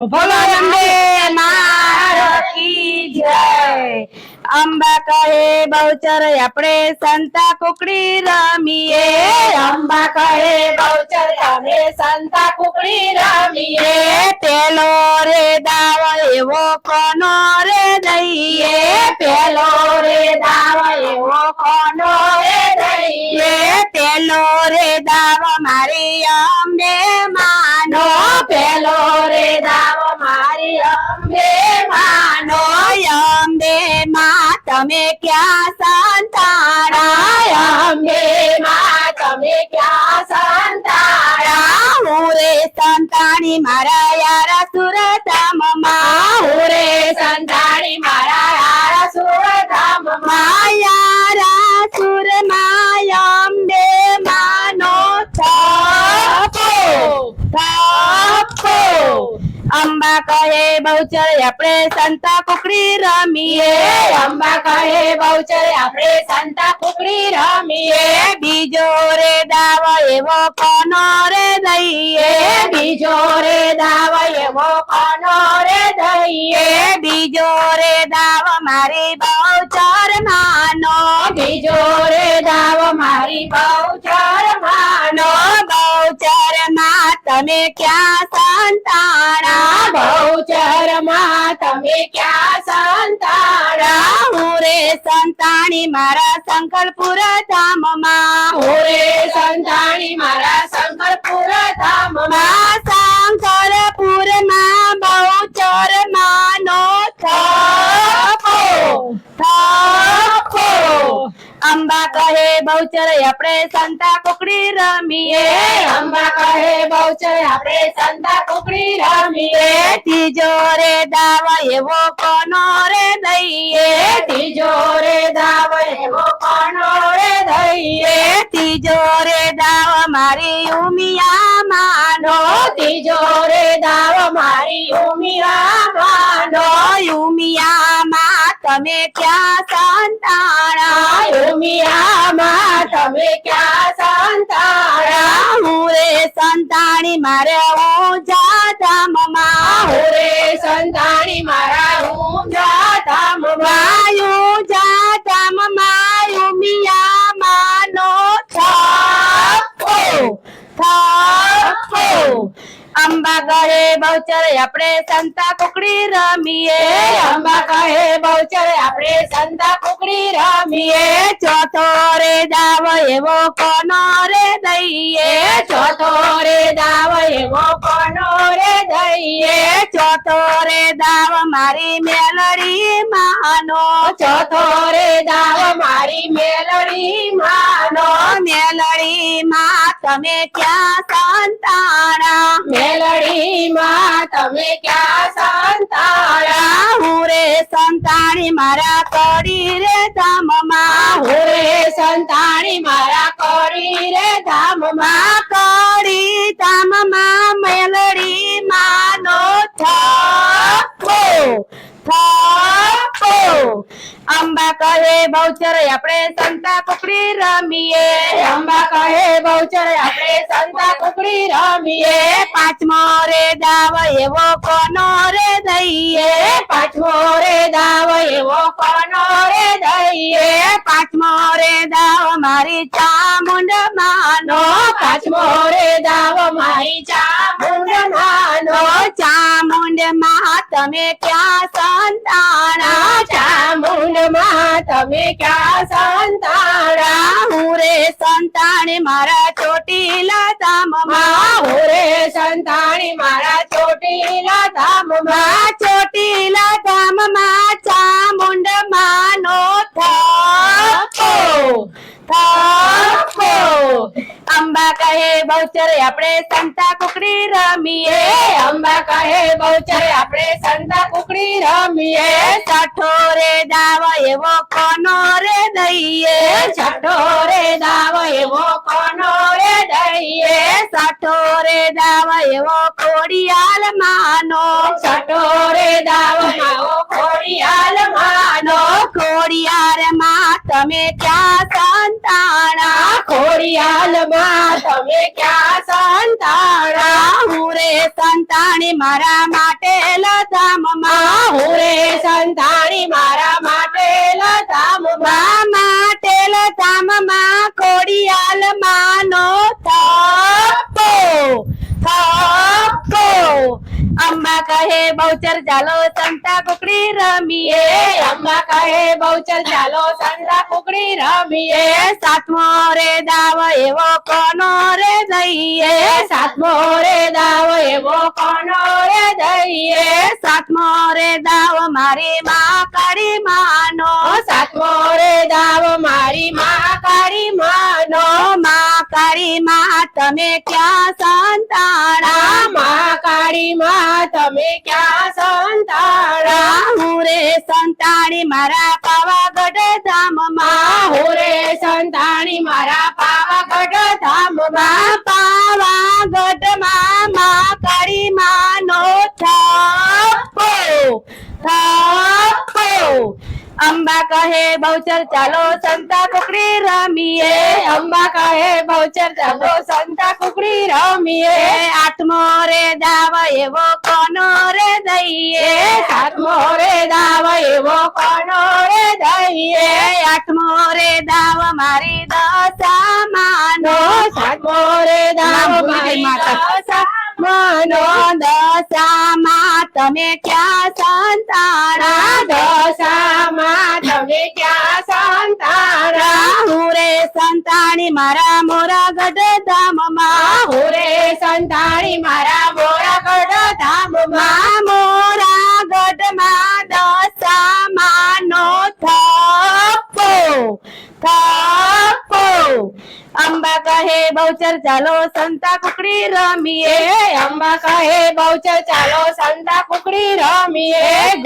बोलो अम्बे मात की जय। अंबा कहे बहुचर अपने संता कुकड़ी रमीए। अंबा कहे बहुचर अपने संता कुकड़ी रमीए। पेलो रे दाव एवो कोनो रे दईए। पेलो रे दाव एवो कोनो रे दईए। पेलो रे दाव मारी अंबे मानो। पेलो रे दाव मारी अंबे मानो। अंबे माँ तमे क्या संताना। अंबे माँ तमे क्या संताना। હું રે સંતાણી મારા યારા સુરધામમાં. હું રે સંતાણી મારા યારા સુરધામમાં. યારા સુરમાં અંબે માનો થાપો થાપો. અંબા કહે બહુચર આપણે સંતા કુકડી રમીએ. અંબા કહે બહુચર આપણે સંતા કુકડી રમીએ. બીજો રે દાવ એવો કોનો રે દઈએ. બીજો રે દાવ એવો કોનો રે દઈએ. બીજો રે દાવ મારી બહુચર માનો. બીજો રે દાવ મારી બહુચર માનો. બહુચર માં તમે ક્યાં સંતાણા. બહુચર માં તમે ક્યાં સંતાણા. હું રે સંતાણી મારા શંકરપુર ધામમાં. હું રે સંતાણી મારા શંકરપુર ધામમાં. શંકરપુર માં બહુચર માનો થાપો થાપો. અંબા કહે બહુચર આપણે સંતા કુકડી રમીએ. અંબા કહે બહુચર આપણે સંતા કુકડી રમીએ. ત્રીજો રે દાવ એવો કોનો રે દઈએ. ત્રીજો રે દાવ એવો કોનો રે દઈએ. ત્રીજો રે દાવ મારી ઉમિયા માનો. ત્રીજો રે દાવ મારી ઉમિયા માનો. ઉમિયા માં તમે ક્યાં સંતાણા. ઉમિયા માં તમે ક્યાં સંતાણા. હું રે સંતાણી મારે ઊંઝા ધામમાં. હું રે સંતાણી મારા ઊંઝા ધામમાં. ઊંઝા ધામમાં ઉમિયા માનો થાપો થાપો. અંબા કહે બહુચર આપણે સંતા કુકડી રમીએ. અંબા કહે બહુચર આપણે સંતા કુકડી રમીએ. ચોથો રે દાવ એવો કોનો રે દઈએ. ચોથો રે દાવ એવો કોનો રે દઈએ. ચોથો રે દાવ મારી મેલડી માનો. ચોથો રે દાવ મારી મેલડી માનો. મેલડી માં તમે ક્યાં સંતાણા. મેલડી માં તમે ક્યાં સંતાણા. હું રે સંતાણી મારા કડી રે ધામમાં. હું રે સંતાણી મારા કડી રે ધામમાં. કડી ધામમાં મેલડી માનો થાપો થાપો. અંબા કહે બહુચર આપણે સંતા કુકડી રમીએ. અંબા કહે બહુચર આપણે સંતા કુકડી રમીએ. પાંચમો રે દાવ એવો કોનો રે દઈએ. પાંચમો રે દાવ એવો કોનો રે દઈએ. પાંચમો રે દાવ મારી ચામુંડ માનો. પાંચમો રે દાવ મારી ચામુંડ માનો. ચામુંડ માં તમે ક્યાં સંતાણા. ચામુંડ માં તમે ક્યાં સંતાણા. હું રે સંતાણી મારા ચોટીલા ધામમાં. હું રે સંતાણી મારા ચોટીલા ધામમાં. ચોટીલા ધામમાં ચામુંડ માનો થાપો થાપો. અંબા કહે બહુચર આપણે સંતા કુકડી રમીએ. અંબા કહે બહુચર આપણે સંતા કુકડી રમીએ. છઠ્ઠો રે દાવ એવો કોનો રે દઈએ. છઠ્ઠો રે દાવ એવો કોનો રે દઈએ. છઠ્ઠો રે દાવ એવો ખોડિયાલ માનો. છઠ્ઠો રે દાવ માવો ખોડિયાલ માનો. ખોડિયાર માં તમે ક્યાં સંતાણા. ખોડિયાલ માં તમે ક્યાં સંતાણા. સંતાણા હું રે સંતાણી મારા માટે લધામમાં હું રે સંતાણી મારા માટે લધામમાં માટે લધામમાં ખોડિયાલ માનો થપ્પો થપ્પો અંબા કહે બહુચર ચાલો સંતા કુકડી રમીએ અંબા કહે બહુચર ચાલો સંતા કુકડી રમીએ સાતમો રે દાવ એવો કોનો રે દઈએ સાતમો રે દાવ એવો કોનો રે દઈએ સાતમો રે દાવ મારી માં કાળી માનો સાતમો રે દાવ મારી માં કાળી માનો માં કાળી માં તમે ક્યાં સંતાણા માં કાળી માં તમે ક્યાં સંતાણા હું રે સંતાણી મારા પાવાગઢ ધામમાં હું રે સંતાણી મારા પાવાગઢ ધામમાં પાવાગઢમાં માં કાળી માનો થપ્પો થપ્પો અંબા કહે બહુચર ચાલો સંતા કુકડી રમીએ અંબા કહે બહુચર ચાલો સંતા કુકડી રમીએ આઠમો રે દાવ એવો કોનો રે દઈએ સાતમો રે દાવ એવો કોનો રે દઈએ આઠમો રે દાવ મારી દશા માનો સાતમો રે દાવ મારી દશા માનો દશામાં તમે ક્યાં સંતાણા દશામાં તમે ક્યાં સંતાણા હું રે સંતાણી મારા મોરાગઢ ધામમાં હું રે સંતાણી મારા મોરાગઢ ધામમાં મોરાગઢમાં દશામાનો થપ્પો થપ્પો અંબા કહે બહુચર ચાલો સંતા કુકડી રમીએ અંબા કહે બહુચર ચાલો સંતા કુકડી રમીએ